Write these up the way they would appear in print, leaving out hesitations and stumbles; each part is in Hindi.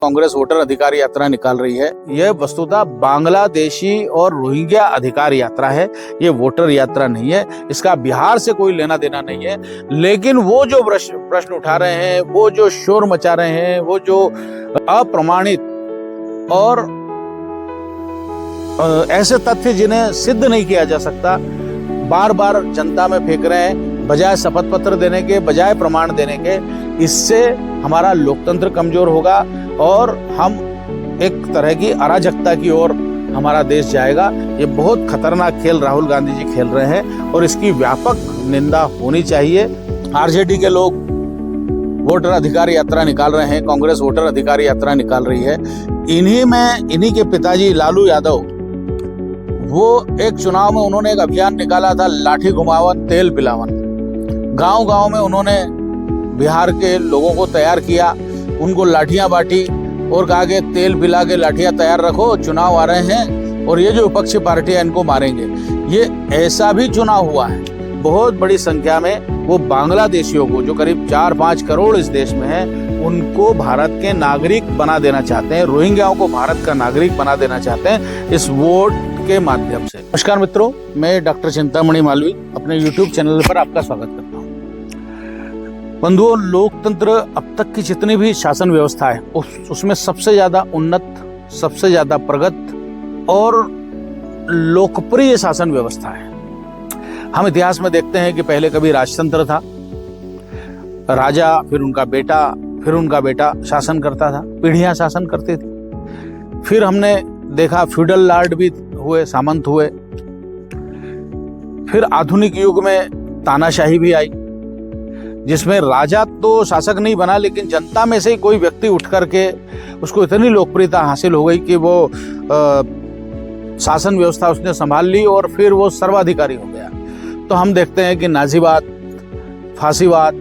कांग्रेस वोटर अधिकार यात्रा निकाल रही है। यह वस्तुतः बांग्लादेशी और रोहिंग्या अधिकार यात्रा है, ये वोटर यात्रा नहीं है। इसका बिहार से कोई लेना देना नहीं है। लेकिन वो जो प्रश्न उठा रहे हैं, वो जो शोर मचा रहे हैं, वो जो अप्रमाणित और ऐसे तथ्य जिन्हें सिद्ध नहीं किया जा सकता, बार बार जनता में फेंक रहे हैं, बजाय शपथ पत्र देने के, बजाय प्रमाण देने के। इससे हमारा लोकतंत्र कमजोर होगा और हम एक तरह की अराजकता की ओर हमारा देश जाएगा। ये बहुत खतरनाक खेल राहुल गांधी जी खेल रहे हैं और इसकी व्यापक निंदा होनी चाहिए। आरजेडी के लोग वोटर अधिकार यात्रा निकाल रहे हैं, कांग्रेस वोटर अधिकार यात्रा निकाल रही है। इन्हीं के पिताजी लालू यादव, वो एक चुनाव में उन्होंने एक अभियान निकाला था, लाठी घुमावन तेल पिलावन। गांव गांव में उन्होंने बिहार के लोगों को तैयार किया, उनको लाठियां बांटी और कहा कि तेल पिला के लाठियां तैयार रखो, चुनाव आ रहे हैं और ये जो विपक्षी पार्टियां इनको मारेंगे। ये ऐसा भी चुनाव हुआ है। बहुत बड़ी संख्या में वो बांग्लादेशियों को, जो करीब 4-5 करोड़ इस देश में है, उनको भारत के नागरिक बना देना चाहते हैं, रोहिंग्याओं को भारत का नागरिक बना देना चाहते हैं इस वोट के माध्यम से। नमस्कार मित्रों, मैं डॉक्टर चिंतामणि मालवी अपने YouTube चैनल पर आपका स्वागत करता हूँ। बंधुओं, लोकतंत्र अब तक की जितनी भी शासन व्यवस्था है उसमें सबसे ज्यादा उन्नत, सबसे ज्यादा प्रगत और लोकप्रिय शासन व्यवस्था है। हम इतिहास में देखते हैं कि पहले कभी राजतंत्र था, राजा फिर उनका बेटा शासन करता था, पीढ़ियां शासन करती थी। फिर हमने देखा फ्यूडल लॉर्ड भी हुए, सामंत हुए। फिर आधुनिक युग में तानाशाही भी आई, जिसमें राजा तो शासक नहीं बना, लेकिन जनता में से ही कोई व्यक्ति उठ करके उसको इतनी लोकप्रियता हासिल हो गई कि वो शासन व्यवस्था उसने संभाल ली और फिर वो सर्वाधिकारी हो गया। तो हम देखते हैं कि नाजीवाद, फांसीवाद,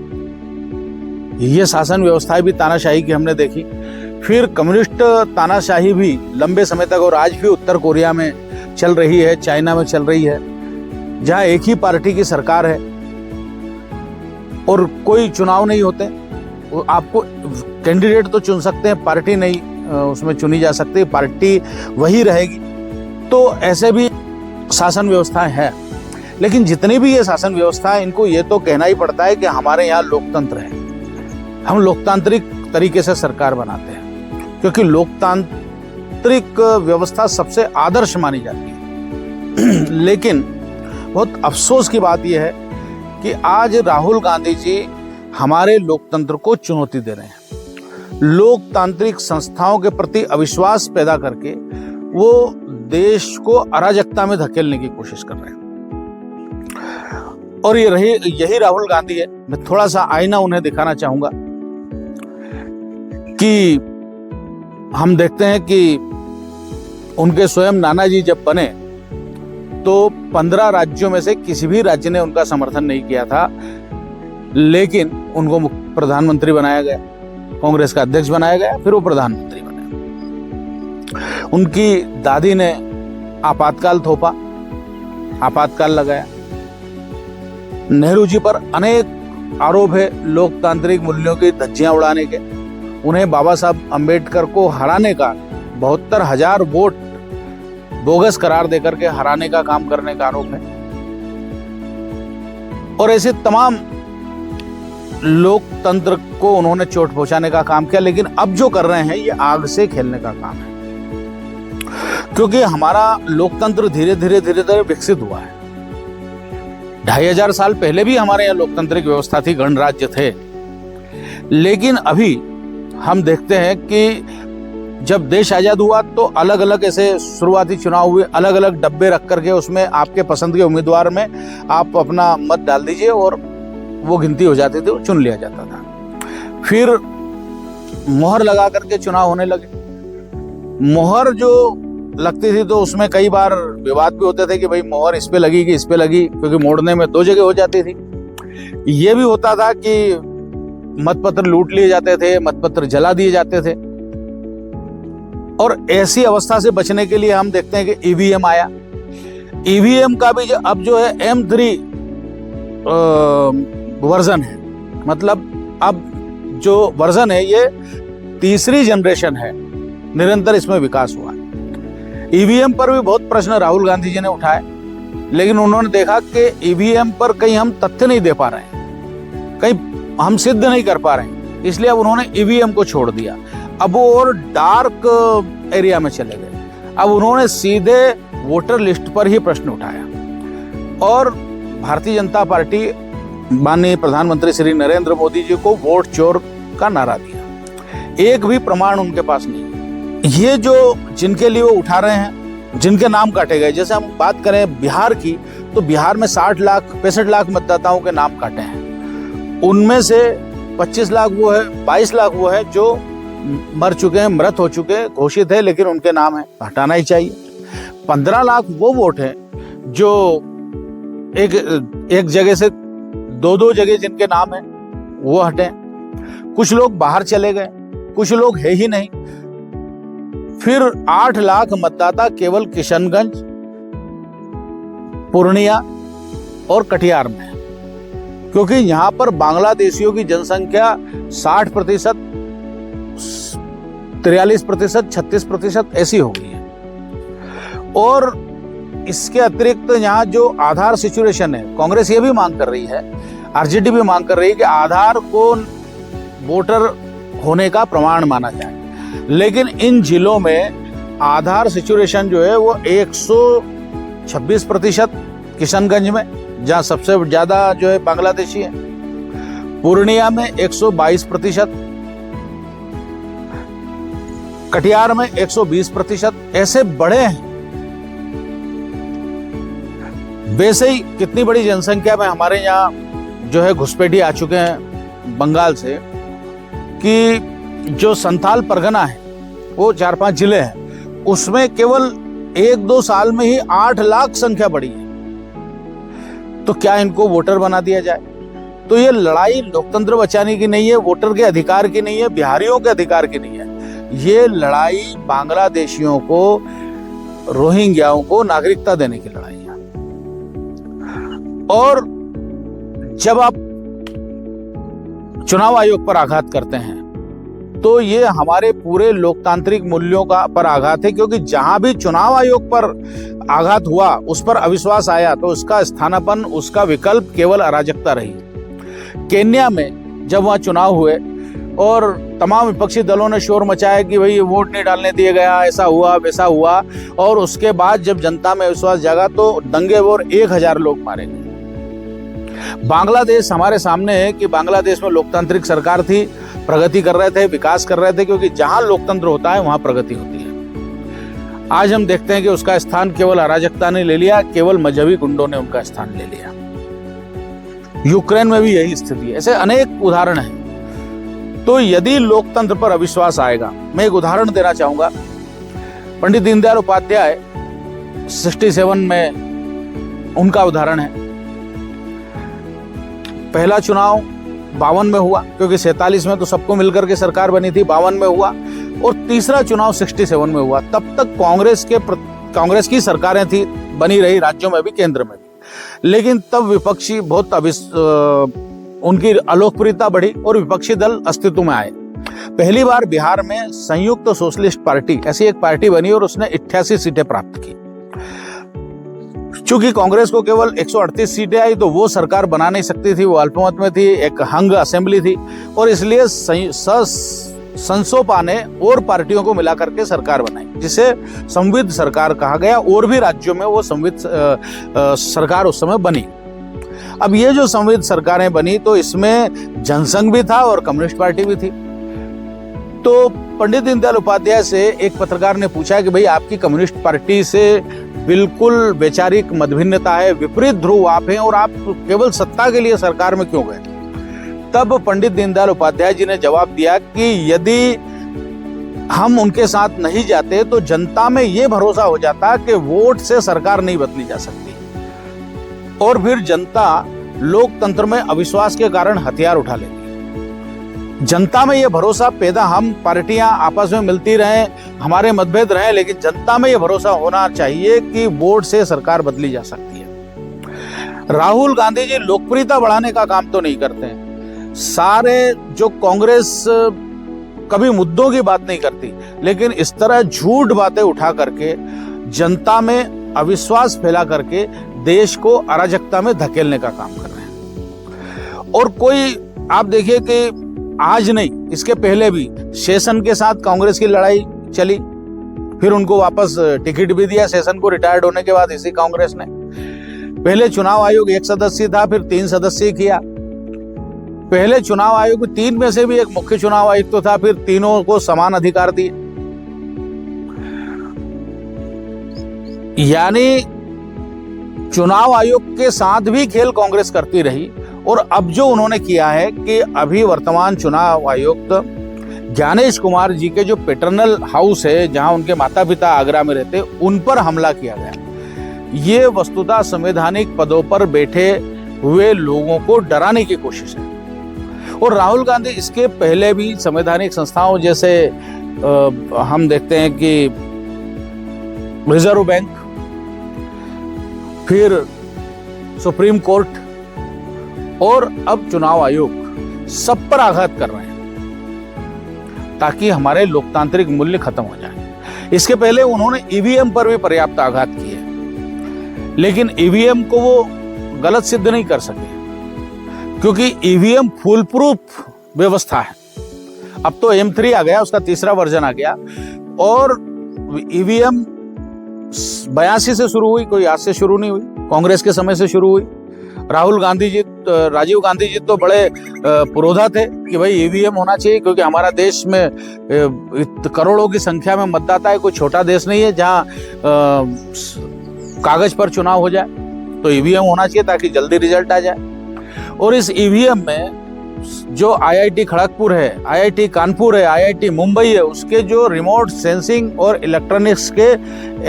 ये शासन व्यवस्थाएं भी तानाशाही की हमने देखी। फिर कम्युनिस्ट तानाशाही भी लंबे समय तक, और आज भी उत्तर कोरिया में चल रही है, चाइना में चल रही है, जहां एक ही पार्टी की सरकार है और कोई चुनाव नहीं होते। आपको कैंडिडेट तो चुन सकते हैं, पार्टी नहीं उसमें चुनी जा सकती, पार्टी वही रहेगी। तो ऐसे भी शासन व्यवस्थाएं हैं। लेकिन जितनी भी ये शासन व्यवस्था है, इनको ये तो कहना ही पड़ता है कि हमारे यहाँ लोकतंत्र है, हम लोकतांत्रिक तरीके से सरकार बनाते हैं, क्योंकि लोकतांत्रिक व्यवस्था सबसे आदर्श मानी जाती है। लेकिन बहुत अफसोस की बात यह है कि आज राहुल गांधी जी हमारे लोकतंत्र को चुनौती दे रहे हैं। लोकतांत्रिक संस्थाओं के प्रति अविश्वास पैदा करके वो देश को अराजकता में धकेलने की कोशिश कर रहे हैं। और यही राहुल गांधी है। मैं थोड़ा सा आईना उन्हें दिखाना चाहूंगा कि हम देखते हैं कि उनके स्वयं नाना जी जब बने तो 15 राज्यों में से किसी भी राज्य ने उनका समर्थन नहीं किया था, लेकिन उनको प्रधानमंत्री बनाया गया, कांग्रेस का अध्यक्ष बनाया गया, फिर वो प्रधानमंत्री बने। उनकी दादी ने आपातकाल थोपा, आपातकाल लगाया। नेहरू जी पर अनेक आरोप है लोकतांत्रिक मूल्यों की धज्जियां उड़ाने के। उन्हें बाबा साहब अंबेडकर को हराने का, 72,000 वोट बोगस करार देकर के हराने का काम करने का आरोप है। और ऐसे तमाम लोकतंत्र को उन्होंने चोट पहुंचाने का काम किया। लेकिन अब जो कर रहे हैं ये आग से खेलने का काम है, क्योंकि हमारा लोकतंत्र धीरे धीरे विकसित हुआ है। 2500 साल पहले भी हमारे यहाँ लोकतांत्रिक व्यवस्था थी, गणराज्य थे। लेकिन अभी हम देखते हैं कि जब देश आजाद हुआ तो अलग अलग ऐसे शुरुआती चुनाव हुए, अलग अलग डब्बे रख करके उसमें आपके पसंद के उम्मीदवार में आप अपना मत डाल दीजिए और वो गिनती हो जाती थी, चुन लिया जाता था। फिर मोहर लगा करके चुनाव होने लगे। मोहर जो लगती थी तो उसमें कई बार विवाद भी होते थे कि भाई मोहर इस पे लगी कि इस पे लगी, क्योंकि मोड़ने में 2 जगह हो जाती थी। ये भी होता था कि मतपत्र लूट लिए जाते थे, मतपत्र जला दिए जाते थे। और ऐसी अवस्था से बचने के लिए हम देखते हैं कि ईवीएम आया। ईवीएम का भी अब जो है M3 वर्जन है, मतलब अब जो वर्जन है ये तीसरी जनरेशन है, निरंतर इसमें विकास हुआ। ईवीएम पर भी बहुत प्रश्न राहुल गांधी जी ने उठाए, लेकिन उन्होंने देखा कि ईवीएम पर कहीं हम तथ्य नहीं दे पा रहे हैं, कहीं हम सिद्ध नहीं कर पा रहे हैं, इसलिए अब उन्होंने ईवीएम को छोड़ दिया। अब वो और डार्क एरिया में चले गए। अब उन्होंने सीधे वोटर लिस्ट पर ही प्रश्न उठाया और भारतीय जनता पार्टी माननीय प्रधानमंत्री श्री नरेंद्र मोदी जी को वोट चोर का नारा दिया। एक भी प्रमाण उनके पास नहीं। ये जो जिनके लिए वो उठा रहे हैं, जिनके नाम काटे गए, जैसे हम बात करें बिहार की, तो बिहार में 65 लाख मतदाताओं के नाम काटे हैं। उनमें से 25 लाख वो है, 22 लाख वो है जो मर चुके हैं, मृत हो चुके हैं, घोषित है, लेकिन उनके नाम है, हटाना ही चाहिए। 15 लाख वो वोट है जो एक जगह से दो जगह जिनके नाम है वो हटे। कुछ लोग बाहर चले गए, कुछ लोग है ही नहीं। फिर 8 लाख मतदाता केवल किशनगंज, पूर्णिया और कटिहार में है, क्योंकि यहां पर बांग्लादेशियों की जनसंख्या 60%, 43%, 36% ऐसी हो गई है। और इसके अतिरिक्त यहाँ जो आधार सिचुएशन है, कांग्रेस ये भी मांग कर रही है, आरजेडी भी मांग कर रही है कि आधार को वोटर होने का प्रमाण माना जाए, लेकिन इन जिलों में आधार सिचुएशन जो है वो 126% किशनगंज में, जहाँ सबसे ज्यादा जो है बांग्लादेशी है, पूर्णिया में 122%, कटिहार में 120%, ऐसे बड़े हैं। वैसे ही कितनी बड़ी जनसंख्या में हमारे यहाँ जो है घुसपैठी आ चुके हैं बंगाल से, कि जो संथाल परगना है वो 4-5 जिले हैं, उसमें केवल 1-2 साल में ही 8 लाख संख्या बढ़ी है। तो क्या इनको वोटर बना दिया जाए? तो ये लड़ाई लोकतंत्र बचाने की नहीं है, वोटर के अधिकार की नहीं है, बिहारियों के अधिकार की नहीं है। ये लड़ाई बांग्लादेशियों को, रोहिंग्याओं को नागरिकता देने की लड़ाई है। और जब आप चुनाव आयोग पर आघात करते हैं तो ये हमारे पूरे लोकतांत्रिक मूल्यों का पर आघात है, क्योंकि जहां भी चुनाव आयोग पर आघात हुआ, उस पर अविश्वास आया, तो उसका स्थानापन्न, उसका विकल्प केवल अराजकता रही। केन्या में जब वहां चुनाव हुए और तमाम विपक्षी दलों ने शोर मचाया कि भाई वोट नहीं डालने दिया गया, ऐसा हुआ वैसा हुआ, और उसके बाद जब जनता में विश्वास जागा तो दंगे और 1000 लोग मारे गए। बांग्लादेश हमारे सामने है कि बांग्लादेश में लोकतांत्रिक सरकार थी, प्रगति कर रहे थे, विकास कर रहे थे, क्योंकि जहां लोकतंत्र होता है वहां प्रगति होती है। आज हम देखते हैं कि उसका स्थान केवल अराजकता ने ले लिया, केवल मजहबी गुंडों ने उनका स्थान ले लिया। यूक्रेन में भी यही स्थिति है, ऐसे अनेक उदाहरण हैं। तो यदि लोकतंत्र पर अविश्वास आएगा, मैं एक उदाहरण देना चाहूंगा। पंडित दीनदयाल उपाध्याय 67 में उनका उदाहरण है। पहला चुनाव 52 में हुआ, क्योंकि 47 में तो सबको मिलकर के सरकार बनी थी, 52 में हुआ, और तीसरा चुनाव 67 में हुआ। तब तक कांग्रेस की सरकारें थी, बनी रही राज्यों में भी, केंद्र में भी, लेकिन तब विपक्षी बहुत उनकी अलोकप्रियता बढ़ी और विपक्षी दल अस्तित्व में आए। पहली बार बिहार में संयुक्त सोशलिस्ट पार्टी, ऐसी एक पार्टी बनी और उसने 88 सीटें प्राप्त की। चूंकि कांग्रेस को केवल 138 सीटें आई, तो वो सरकार बना नहीं सकती थी, वो अल्पमत में थी, एक हंग असेंबली थी, और इसलिए संसोपा ने और पार्टियों को मिलाकर के सरकार बनाई, जिसे संविध सरकार कहा गया। और भी राज्यों में वो संविध सरकार उस समय बनी। अब ये जो संविध सरकारें बनी, तो इसमें जनसंघ भी था और कम्युनिस्ट पार्टी भी थी। तो पंडित दीनदयाल उपाध्याय से एक पत्रकार ने पूछा कि भाई, आपकी कम्युनिस्ट पार्टी से बिल्कुल वैचारिक मतभिन्नता है, विपरीत ध्रुव आप हैं, और आप केवल सत्ता के लिए सरकार में क्यों गए? तब पंडित दीनदयाल उपाध्याय जी ने जवाब दिया कि यदि हम उनके साथ नहीं जाते तो जनता में ये भरोसा हो जाता कि वोट से सरकार नहीं बदली जा सकती, और फिर जनता लोकतंत्र में अविश्वास के कारण हथियार उठा लेती। जनता में ये भरोसा पैदा, हम पार्टियां आपस में मिलती रहें, हमारे मतभेद रहें, लेकिन जनता में ये भरोसा होना चाहिए कि वोट से सरकार बदली जा सकती है। राहुल गांधी जी लोकप्रियता बढ़ाने का काम तो नहीं करते हैं। सारे जो कांग्रेस कभी मुद्दों की बात नहीं करती, लेकिन इस तरह झूठ बातें उठा करके जनता में अविश्वास फैला करके देश को अराजकता में धकेलने का काम कर रहे हैं। और कोई आप देखिए कि आज नहीं, इसके पहले भी शेषन के साथ कांग्रेस की लड़ाई चली, फिर उनको वापस टिकट भी दिया शेषन को रिटायर्ड होने के बाद इसी कांग्रेस ने। पहले चुनाव आयोग 1 सदस्य था, फिर 3 सदस्य किया। पहले चुनाव आयोग 3 में से भी एक मुख्य चुनाव आयुक्त तो था, फिर तीनों को समान अधिकार दिए। यानी चुनाव आयोग के साथ भी खेल कांग्रेस करती रही। और अब जो उन्होंने किया है कि अभी वर्तमान चुनाव आयुक्त ज्ञानेश कुमार जी के जो पैटर्नल हाउस है, जहां उनके माता पिता आगरा में रहते, उन पर हमला किया गया। ये वस्तुतः संवैधानिक पदों पर बैठे हुए लोगों को डराने की कोशिश है। और राहुल गांधी इसके पहले भी संवैधानिक संस्थाओं जैसे हम देखते हैं कि रिजर्व बैंक, फिर सुप्रीम कोर्ट और अब चुनाव आयोग सब पर आघात कर रहे हैं ताकि हमारे लोकतांत्रिक मूल्य खत्म हो जाए। इसके पहले उन्होंने ईवीएम पर भी पर्याप्त आघात किए, लेकिन ईवीएम को वो गलत सिद्ध नहीं कर सके, क्योंकि ईवीएम फुल प्रूफ व्यवस्था है। अब तो M3 आ गया, उसका तीसरा वर्जन आ गया। और ईवीएम 82 से शुरू हुई, कोई आज से शुरू नहीं हुई, कांग्रेस के समय से शुरू हुई। राहुल गांधी जी, राजीव गांधी जी तो बड़े पुरोधा थे कि भाई ईवीएम होना चाहिए, क्योंकि हमारा देश में करोड़ों की संख्या में मतदाता है, कोई छोटा देश नहीं है जहां कागज पर चुनाव हो जाए। तो ईवीएम होना चाहिए ताकि जल्दी रिजल्ट आ जाए। और इस ईवीएम में जो IIT खड़गपुर है, IIT कानपुर है, IIT मुंबई है, उसके जो रिमोट सेंसिंग और इलेक्ट्रॉनिक्स के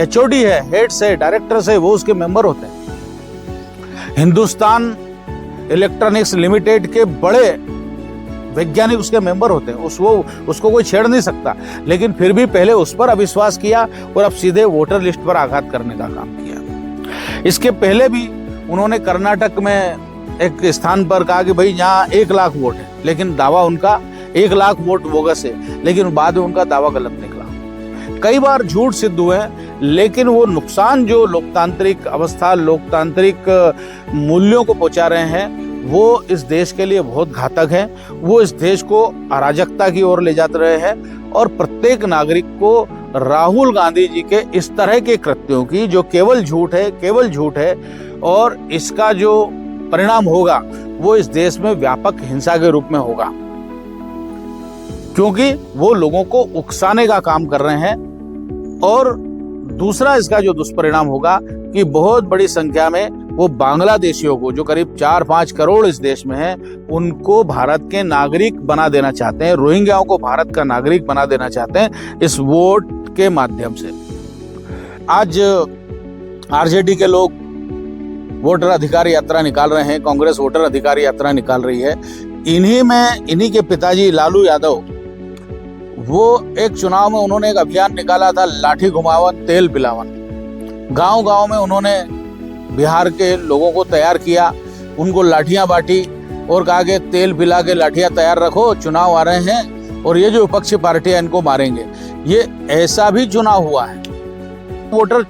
HOD है, हेड्स है, डायरेक्टर्स है, वो उसके मेंबर होते हैं। हिंदुस्तान इलेक्ट्रॉनिक्स लिमिटेड के बड़े वैज्ञानिक उसके मेंबर होते हैं। उसको कोई छेड़ नहीं सकता, लेकिन फिर भी पहले उस पर अविश्वास किया और अब सीधे वोटर लिस्ट पर आघात करने का काम किया। इसके पहले भी उन्होंने कर्नाटक में एक स्थान पर कहा कि भाई यहाँ 1 लाख वोट है, लेकिन दावा उनका 1 लाख वोट बोगस है, लेकिन बाद में उनका दावा गलत निकला। कई बार झूठ सिद्ध हुए, लेकिन वो नुकसान जो लोकतांत्रिक अवस्था, लोकतांत्रिक मूल्यों को पहुंचा रहे हैं, वो इस देश के लिए बहुत घातक है। वो इस देश को अराजकता की ओर ले जाते रहे हैं। और प्रत्येक नागरिक को राहुल गांधी जी के इस तरह के कृत्यों की, जो केवल झूठ है, और इसका जो परिणाम होगा वो इस देश में व्यापक हिंसा के रूप में होगा, क्योंकि वो लोगों को उकसाने का काम कर रहे हैं। और दूसरा इसका जो दुष्परिणाम होगा कि बहुत बड़ी संख्या में वो बांग्लादेशियों को, जो करीब 4-5 करोड़ इस देश में हैं, उनको भारत के नागरिक बना देना चाहते हैं, रोहिंग्याओं को भारत का नागरिक बना देना चाहते हैं इस वोट के माध्यम से। आज आरजेडी के लोग वोटर अधिकार यात्रा निकाल रहे हैं, कांग्रेस वोटर अधिकार यात्रा निकाल रही है। इन्हीं के पिताजी लालू यादव, वो एक चुनाव में उन्होंने एक अभियान निकाला था, लाठी घुमावन तेल पिलावन। गांव-गांव में उन्होंने बिहार के लोगों को तैयार किया, उनको लाठियां बांटी और कहा कि तेल पिला के लाठियां तैयार रखो, चुनाव आ रहे हैं और ये जो विपक्षी पार्टियां इनको मारेंगे। ये ऐसा भी चुनाव हुआ है। वोटर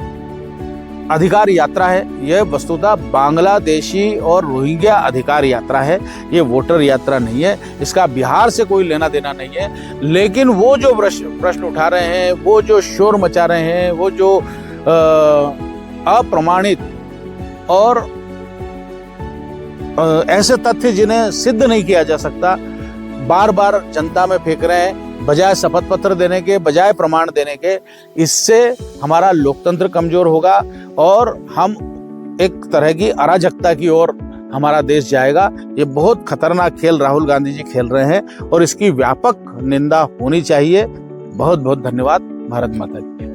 अधिकार यात्रा है, यह वस्तुतः बांग्लादेशी और रोहिंग्या अधिकार यात्रा है, ये वोटर यात्रा नहीं है। इसका बिहार से कोई लेना देना नहीं है। लेकिन वो जो प्रश्न उठा रहे हैं, वो जो शोर मचा रहे हैं, वो जो अप्रमाणित और ऐसे तथ्य जिन्हें सिद्ध नहीं किया जा सकता, बार बार जनता में फेंक रहे हैं, बजाय शपथ पत्र देने के, बजाय प्रमाण देने के। इससे हमारा लोकतंत्र कमजोर होगा और हम एक तरह की अराजकता की ओर हमारा देश जाएगा। ये बहुत खतरनाक खेल राहुल गांधी जी खेल रहे हैं और इसकी व्यापक निंदा होनी चाहिए। बहुत बहुत धन्यवाद। भारत माता की।